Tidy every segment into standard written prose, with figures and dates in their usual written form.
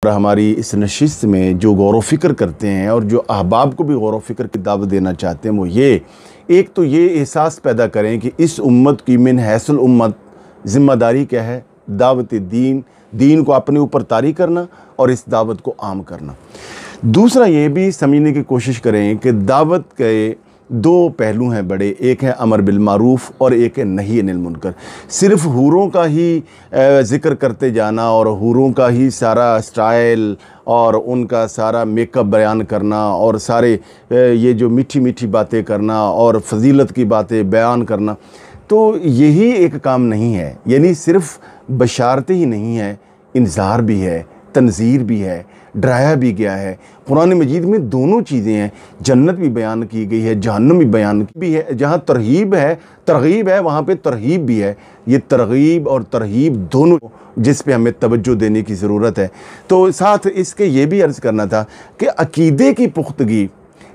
और हमारी इस नशिस्त में जो गौर व फिक्र करते हैं और जो अहबाब को भी गौर व फिक्र की दावत देना चाहते हैं वो ये, एक तो ये एहसास पैदा करें कि इस उम्मत की मिन हैसुल उम्मत ज़िम्मेदारी क्या है, दावत दीन को अपने ऊपर तारी करना और इस दावत को आम करना। दूसरा ये भी समझने की कोशिश करें कि दावत के दो पहलू हैं बड़े, एक है अमर बिल मारूफ़ और एक है नही अनिल मुनकर। सिर्फ़ हूरों का ही ज़िक्र करते जाना और हूरों का ही सारा स्टाइल और उनका सारा मेकअप बयान करना और सारे ये जो मीठी मीठी बातें करना और फजीलत की बातें बयान करना, तो यही एक काम नहीं है। यानी सिर्फ़ बशारतें ही नहीं है, इंज़ार भी है, तनज़ीर भी है, डराया भी गया है। कुरान मजीद में दोनों चीज़ें हैं, जन्नत भी बयान की गई है, जहन्नम भी बयान भी है। जहाँ तरगीब है वहाँ पे तरहीब भी है। ये तरगीब और तरहीब दोनों जिस पे हमें तवज्जो देने की ज़रूरत है। तो साथ इसके ये भी अर्ज़ करना था कि अकीदे की पुख्तगी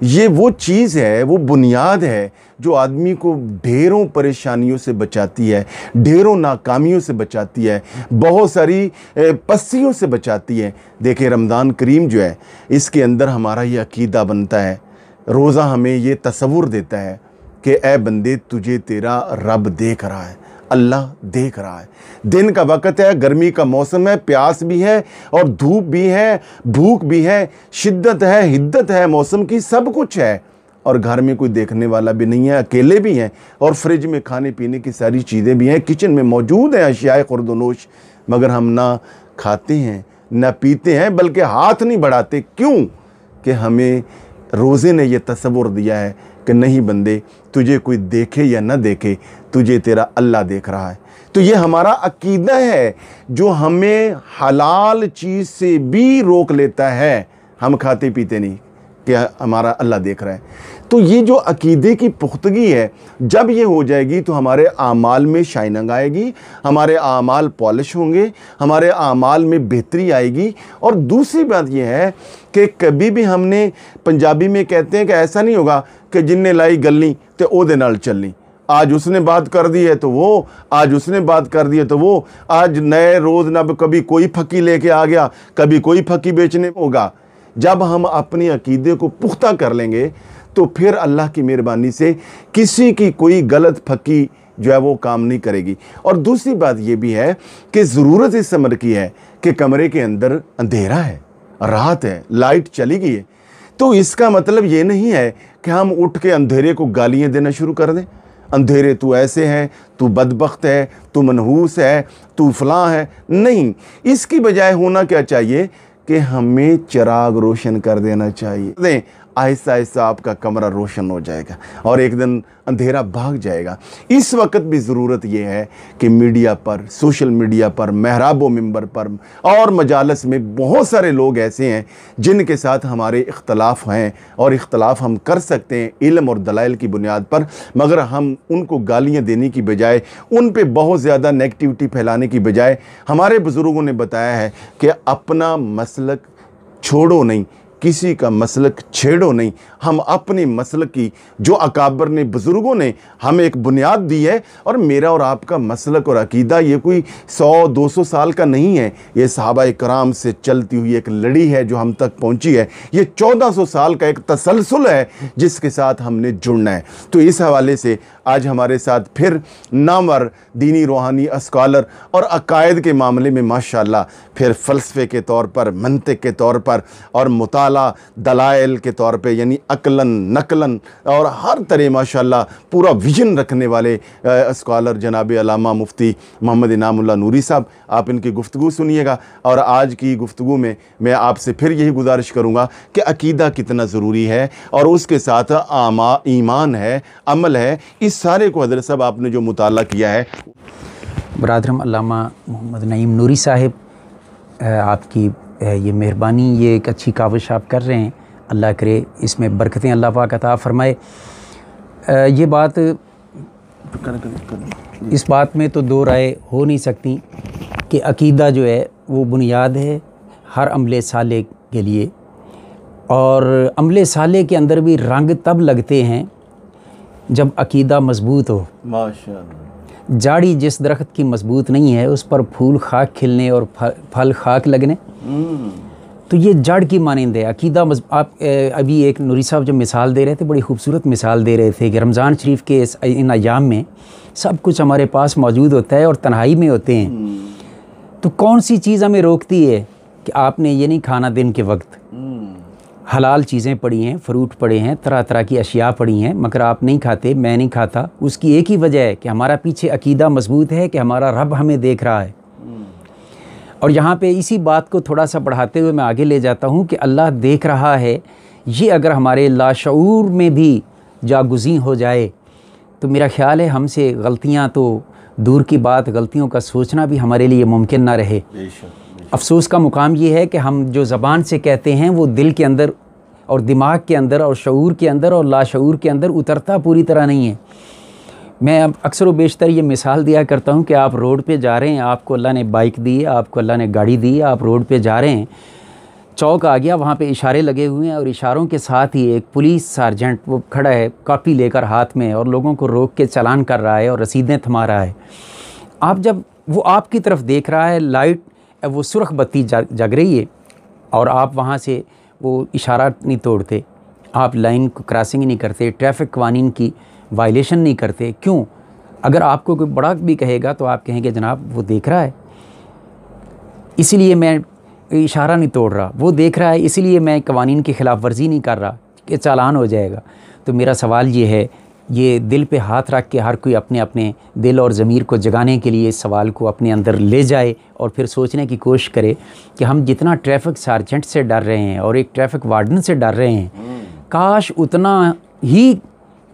ये वो चीज़ है, वो बुनियाद है जो आदमी को ढेरों परेशानियों से बचाती है, ढेरों नाकामियों से बचाती है, बहुत सारी पस्तियों से बचाती है। देखिए रमज़ान करीम जो है इसके अंदर हमारा ये अकीदा बनता है। रोज़ा हमें ये तसव्वुर देता है कि ए बंदे तुझे तेरा रब देख रहा है, अल्लाह देख रहा है। दिन का वक़्त है, गर्मी का मौसम है, प्यास भी है और धूप भी है, भूख भी है, शिद्दत है, हिद्दत है, मौसम की सब कुछ है और घर में कोई देखने वाला भी नहीं है, अकेले भी हैं और फ्रिज में खाने पीने की सारी चीज़ें भी हैं, किचन में मौजूद हैं अशियाए खुर्दनोश, मगर हम ना खाते हैं ना पीते हैं, बल्कि हाथ नहीं बढ़ाते। क्यों? कि हमें रोज़े ने यह तसव्वुर दिया है कि नहीं बंदे, तुझे कोई देखे या ना देखे, तुझे तेरा अल्लाह देख रहा है। तो ये हमारा अकीदा है जो हमें हलाल चीज़ से भी रोक लेता है। हम खाते पीते नहीं कि हमारा अल्लाह देख रहा है। तो ये जो अकीदे की पुख्तगी है, जब ये हो जाएगी तो हमारे आमाल में शाइनिंग आएगी, हमारे आमाल पॉलिश होंगे, हमारे आमाल में बेहतरी आएगी। और दूसरी बात ये है कि कभी भी हमने, पंजाबी में कहते हैं कि ऐसा नहीं होगा कि जिन्ने लाई गल्ली तो ओदे नाल चलनी, आज उसने बात कर दी है तो वो, आज उसने बात कर दी है तो वो, आज नए रोज़ नब कभी कोई फकी लेके आ गया, कभी कोई फकी बेचने होगा। जब हम अपने अकीदे को पुख्ता कर लेंगे तो फिर अल्लाह की मेहरबानी से किसी की कोई गलत फकी जो है वो काम नहीं करेगी। और दूसरी बात ये भी है कि ज़रूरत इस अमर की है कि कमरे के अंदर अंधेरा है, रात है, लाइट चली गई है, तो इसका मतलब ये नहीं है कि हम उठ के अंधेरे को गालियाँ देना शुरू कर दें। अंधेरे तू ऐसे है, तू बदबख्त है, तू मनहूस है, तू फलां है। नहीं, इसकी बजाय होना क्या चाहिए कि हमें चिराग रोशन कर देना चाहिए। आहिस्ता आहिस्ता आपका कमरा रोशन हो जाएगा और एक दिन अंधेरा भाग जाएगा। इस वक्त भी ज़रूरत यह है कि मीडिया पर, सोशल मीडिया पर, महराब व मिंबर पर और मजालस में बहुत सारे लोग ऐसे हैं जिनके साथ हमारे इख्तलाफ हैं और इख्तलाफ हम कर सकते हैं इल्म और दलाइल की बुनियाद पर, मगर हम उनको गालियाँ देने की बजाय, उन पर बहुत ज़्यादा नेगेटिविटी फैलाने की बजाय, हमारे बुज़ुर्गों ने बताया है कि अपना मसलक छोड़ो नहीं, किसी का मसलक छेड़ो नहीं। हम अपने मसलक की, जो अकाबर ने, बुज़ुर्गों ने हमें एक बुनियाद दी है, और मेरा और आपका मसलक और अकीदा ये कोई 100-200 साल का नहीं है, ये सहाबा इकराम से चलती हुई एक लड़ी है जो हम तक पहुंची है। ये 1400 साल का एक तसलसल है जिसके साथ हमने जुड़ना है। तो इस हवाले से आज हमारे साथ फिर नामवर दीनी रूहानी स्कॉलर और अकायद के मामले में माशाल्लाह फिर फ़लसफ़े के तौर पर, मंतिक के तौर पर और मुताला दलाइल के तौर पे, यानी अकलन नकलन और हर तरह माशाल्लाह पूरा विजन रखने वाले स्कॉलर जनाब अल्लामा मुफ्ती मोहम्मद इनामुल्लाह नूरी साहब, आप इनकी गुफ्तगू सुनिएगा। और आज की गुफ्तगू में मैं आपसे फिर यही गुजारिश करूँगा कि अकीदा कितना ज़रूरी है और उसके साथ ईमान है, अमल है, इस सारे को हज़रत साहब आपने जो मुताला किया है। बरादरम अल्लामा मोहम्मद नईम नूरी साहिब, आपकी ये मेहरबानी, ये एक अच्छी काविश आप कर रहे हैं, अल्लाह करे इसमें बरकतें अल्लाह पाक अता फरमाए। ये बात, इस बात में तो दो राय हो नहीं सकती कि अकीदा जो है वो बुनियाद है हर अमले साले के लिए, और अमले साले के अंदर भी रंग तब लगते हैं जब अकीदा मजबूत हो। माशाअल्लाह। जाड़ी जिस दरख्त की मजबूत नहीं है उस पर फूल खाक खिलने और फल खाक लगने। तो ये जड़ की मानंद है अकीदा। आप अभी एक नूरी साहब जो मिसाल दे रहे थे, बड़ी खूबसूरत मिसाल दे रहे थे कि रमज़ान शरीफ के इन अयाम में सब कुछ हमारे पास मौजूद होता है और तन्हाई में होते हैं। तो कौन सी चीज़ हमें रोकती है कि आपने ये नहीं खाना दिन के वक्त? हलाल चीज़ें पड़ी हैं, फ्रूट पड़े हैं, तरह तरह की अशिया पड़ी हैं, मगर आप नहीं खाते, मैं नहीं खाता। उसकी एक ही वजह है कि हमारा पीछे अकीदा मजबूत है कि हमारा रब हमें देख रहा है। और यहाँ पे इसी बात को थोड़ा सा बढ़ाते हुए मैं आगे ले जाता हूँ कि अल्लाह देख रहा है, ये अगर हमारे लाशऊर में भी जागुज़ी हो जाए तो मेरा ख़्याल है हमसे गलतियाँ तो दूर की बात, गलतियों का सोचना भी हमारे लिए मुमकिन ना रहे। अफसोस का मुकाम ये है कि हम जो ज़बान से कहते हैं वो दिल के अंदर और दिमाग के अंदर और शऊर के अंदर और लाशऊर के अंदर उतरता पूरी तरह नहीं है। मैं अब अक्सर व बेशतर ये मिसाल दिया करता हूँ कि आप रोड पे जा रहे हैं, आपको अल्लाह ने बाइक दी है, आपको अल्लाह ने गाड़ी दी है, आप रोड पे जा रहे हैं, चौक आ गया, वहाँ पे इशारे लगे हुए हैं और इशारों के साथ ही एक पुलिस सार्जेंट वो खड़ा है कॉपी लेकर हाथ में और लोगों को रोक के चालान कर रहा है और रसीदें थमा रहा है। आप जब वो आपकी तरफ देख रहा है, लाइट वो सुर्ख बत्ती जग रही है और आप वहाँ से वो इशारा नहीं तोड़ते, आप लाइन को क्रॉसिंग नहीं करते, ट्रैफिक कवानीन की वायलेशन नहीं करते। क्यों? अगर आपको कोई बड़ा भी कहेगा तो आप कहेंगे जनाब वो देख रहा है इसीलिए मैं इशारा नहीं तोड़ रहा, वो देख रहा है इसीलिए मैं कवानीन की ख़िलाफ़ वर्जी नहीं कर रहा कि चालान हो जाएगा। तो मेरा सवाल ये है, ये दिल पे हाथ रख के हर कोई अपने अपने दिल और ज़मीर को जगाने के लिए इस सवाल को अपने अंदर ले जाए और फिर सोचने की कोशिश करे कि हम जितना ट्रैफिक सार्जेंट से डर रहे हैं और एक ट्रैफिक वार्डन से डर रहे हैं, काश उतना ही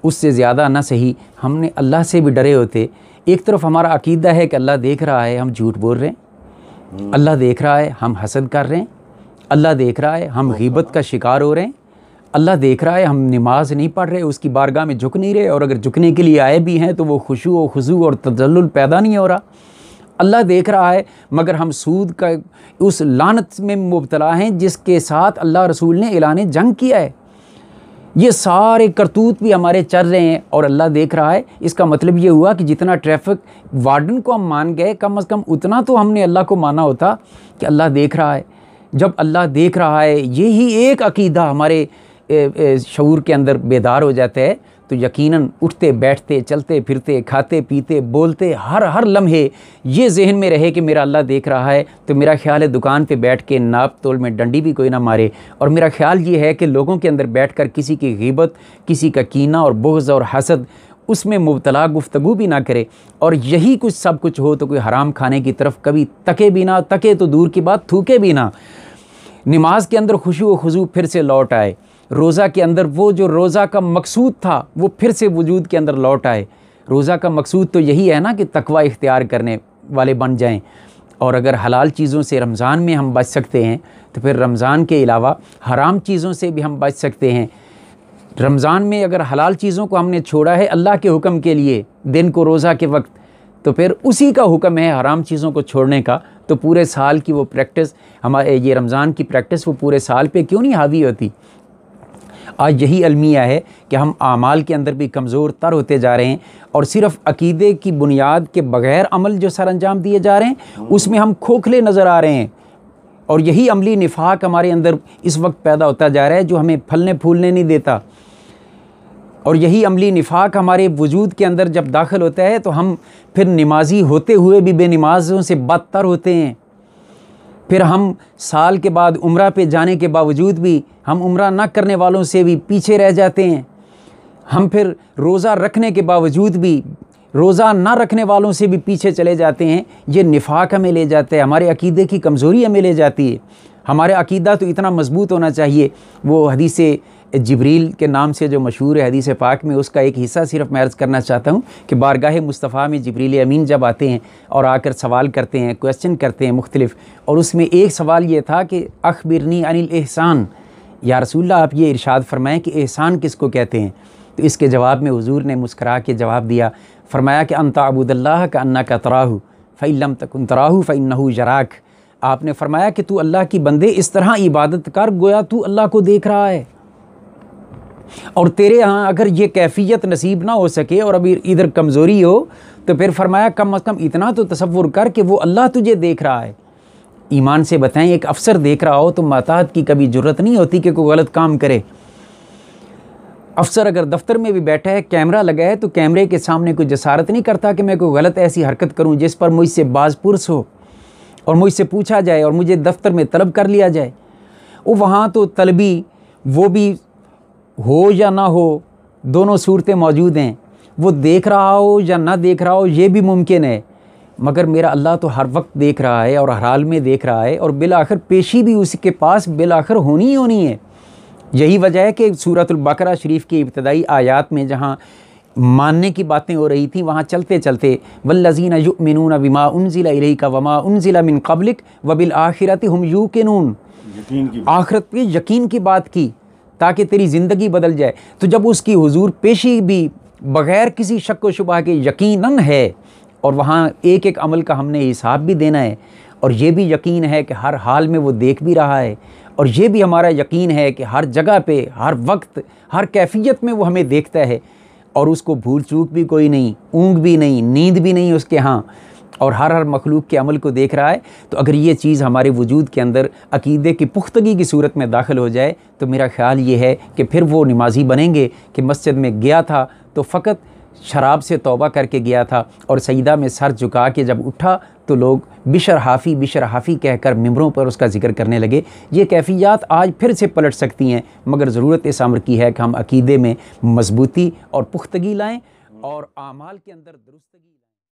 उससे ज़्यादा ना सही हमने अल्लाह से भी डरे होते। एक तरफ हमारा अकीदा है कि अल्लाह देख रहा है, हम झूठ बोल रहे हैं, अल्लाह देख रहा है हम हसद कर रहे हैं, अल्लाह देख रहा है हम गीबत का शिकार हो रहे हैं, अल्लाह देख रहा है हम नमाज नहीं पढ़ रहे, उसकी बारगाह में झुक नहीं रहे, और अगर झुकने के लिए आए भी हैं तो वो खुशू और खुजू और तजल्लुल पैदा नहीं हो रहा। अल्लाह देख रहा है मगर हम सूद का उस लानत में मुब्तला हैं जिसके साथ अल्लाह रसूल ने ऐलान जंग किया है। ये सारे करतूत भी हमारे चल रहे हैं और अल्लाह देख रहा है। इसका मतलब ये हुआ कि जितना ट्रैफिक वार्डन को हम मान गए, कम से कम उतना तो हमने अल्लाह को माना होता कि अल्लाह देख रहा है। जब अल्लाह देख रहा है, यही एक अकीदा हमारे शऊर के अंदर बेदार हो जाता है तो यकीनन उठते बैठते चलते फिरते खाते पीते बोलते हर लम्हे ये जहन में रहे कि मेरा अल्लाह देख रहा है, तो मेरा ख्याल है दुकान पे बैठ के नाप तोल में डंडी भी कोई ना मारे। और मेरा ख्याल ये है कि लोगों के अंदर बैठकर किसी की गीबत, किसी का कीना और बुग़्ज़ और हसद उसमें मुब्तला गुफ्तगू भी ना करे। और यही कुछ सब कुछ हो तो कोई हराम खाने की तरफ कभी तके भी ना, तके तो दूर की बात थूके भी ना। नमाज के अंदर खुशू व खुजू फिर से लौट आए, रोज़ा के अंदर वो जो रोज़ा का मकसूद था वो फिर से वजूद के अंदर लौट आए। रोज़ा का मकसूद तो यही है ना कि तकवा इख्तियार करने वाले बन जाएं। और अगर हलाल चीज़ों से रमज़ान में हम बच सकते हैं तो फिर रमज़ान के अलावा हराम चीज़ों से भी हम बच सकते हैं। रमज़ान में अगर हलाल चीज़ों को हमने छोड़ा है अल्लाह के हुक्म के लिए दिन को रोज़ा के वक्त, तो फिर उसी का हुक्म है हराम चीज़ों को छोड़ने का। तो पूरे साल की वो प्रैक्टिस, हमारे ये रमज़ान की प्रैक्टिस वो पूरे साल पे क्यों नहीं हावी होती। आज यही अलमिया है कि हम आमाल के अंदर भी कमज़ोर तर होते जा रहे हैं और सिर्फ़ अकीदे की बुनियाद के बग़ैर अमल जो सर अंजाम दिए जा रहे हैं उसमें हम खोखले नज़र आ रहे हैं। और यही अमली निफाक हमारे अंदर इस वक्त पैदा होता जा रहा है जो हमें फलने फूलने नहीं देता। और यही अमली निफाक हमारे वजूद के अंदर जब दाखिल होता है तो हम फिर नमाजी होते हुए भी बेनमाज़ों से बदतर होते हैं। फिर हम साल के बाद उम्रा पे जाने के बावजूद भी हम उम्रा ना करने वालों से भी पीछे रह जाते हैं। हम फिर रोज़ा रखने के बावजूद भी रोज़ा ना रखने वालों से भी पीछे चले जाते हैं। ये निफाक हमें ले जाता है, हमारे अकीदे की कमज़ोरी हमें ले जाती है। हमारे अकीदा तो इतना मजबूत होना चाहिए। वो हदीस जिब्रील के नाम से जो मशहूर है हदीस पाक में, उसका एक हिस्सा सिर्फ मैं अर्ज़ करना चाहता हूँ कि बारगाह मुस्तफ़ा में जिब्रील अमीन जब आते हैं और आकर सवाल करते हैं, क्वेश्चन करते हैं मुख्तलिफ, और उसमें एक सवाल ये था कि अख़बिरनी अनिल एहसान, या रसूलल्लाह आप ये इरशाद फरमाएँ कि एहसान किसको कहते हैं। तो इसके जवाब में हुज़ूर ने मुस्करा के जवाब दिया, फरमाया कि अंता अबूदल्लाह का अन्ना का तराहू फ़इल्लम तकुन तराहू फ़इन्नहू यराक। आपने फरमाया कि तू अल्लाह की बंदे इस तरह इबादत कर गोया तू अल्लाह को देख रहा है। और तेरे यहाँ अगर ये कैफियत नसीब ना हो सके और अभी इधर कमज़ोरी हो तो फिर फरमाया कम अज़ कम इतना तो तसव्वुर कर कि वो अल्लाह तुझे देख रहा है। ईमान से बताएं। एक अफसर देख रहा हो तो माताहत की कभी ज़रूरत नहीं होती कि कोई गलत काम करे। अफसर अगर दफ्तर में भी बैठा है, कैमरा लगा है, तो कैमरे के सामने कोई जसारत नहीं करता कि मैं कोई गलत ऐसी हरकत करूं जिस पर मुझसे बाज़पुरस हो और मुझसे पूछा जाए और मुझे दफ्तर में तलब कर लिया जाए। वो वहाँ तो तलबी वो भी हो या ना हो, दोनों सूरतें मौजूद हैं। वो देख रहा हो या ना देख रहा हो ये भी मुमकिन है, मगर मेरा अल्लाह तो हर वक्त देख रहा है और हर हाल में देख रहा है, और बिलाखिर पेशी भी उसके पास बिलाखिर होनी ही होनी है। यही वजह है कि सूरतुल बकरा शरीफ की इब्तदाई आयात में जहाँ मानने की बातें हो रही थी, वहाँ चलते चलते वल्लज़ीना युमिनूना बिमा उनज़िला इलैका वमा उनज़िला मिन क़ब्लिक व बिल आखिरति हुम यूक़िनून, आखिरत पे यकीन की बात की ताकि तेरी ज़िंदगी बदल जाए। तो जब उसकी हुजूर पेशी भी बग़ैर किसी शक व शुबह के यकीनन है, और वहाँ एक एक अमल का हमने हिसाब भी देना है, और ये भी यकीन है कि हर हाल में वो देख भी रहा है, और ये भी हमारा यकीन है कि हर जगह पे, हर वक्त, हर कैफियत में वो हमें देखता है, और उसको भूल चूक भी कोई नहीं, ऊँग भी नहीं, नींद भी नहीं उसके यहाँ, और हर मखलूक के अमल को देख रहा है। तो अगर ये चीज़ हमारे वजूद के अंदर अकीदे की पुख्तगी की सूरत में दाखिल हो जाए, तो मेरा ख़्याल ये है कि फिर वो नमाजी बनेंगे कि मस्जिद में गया था तो फ़कत शराब से तौबा करके गया था, और सईदा में सर झुका के जब उठा तो लोग बिशर हाफ़ी कहकर मिंबरों पर उसका जिक्र करने लगे। ये कैफियत आज फिर से पलट सकती हैं, मगर ज़रूरत इस अम्र की है कि हम अकीदे में मजबूती और पुख्तगी लाएँ और आमाल के अंदर दुरुस्तगी।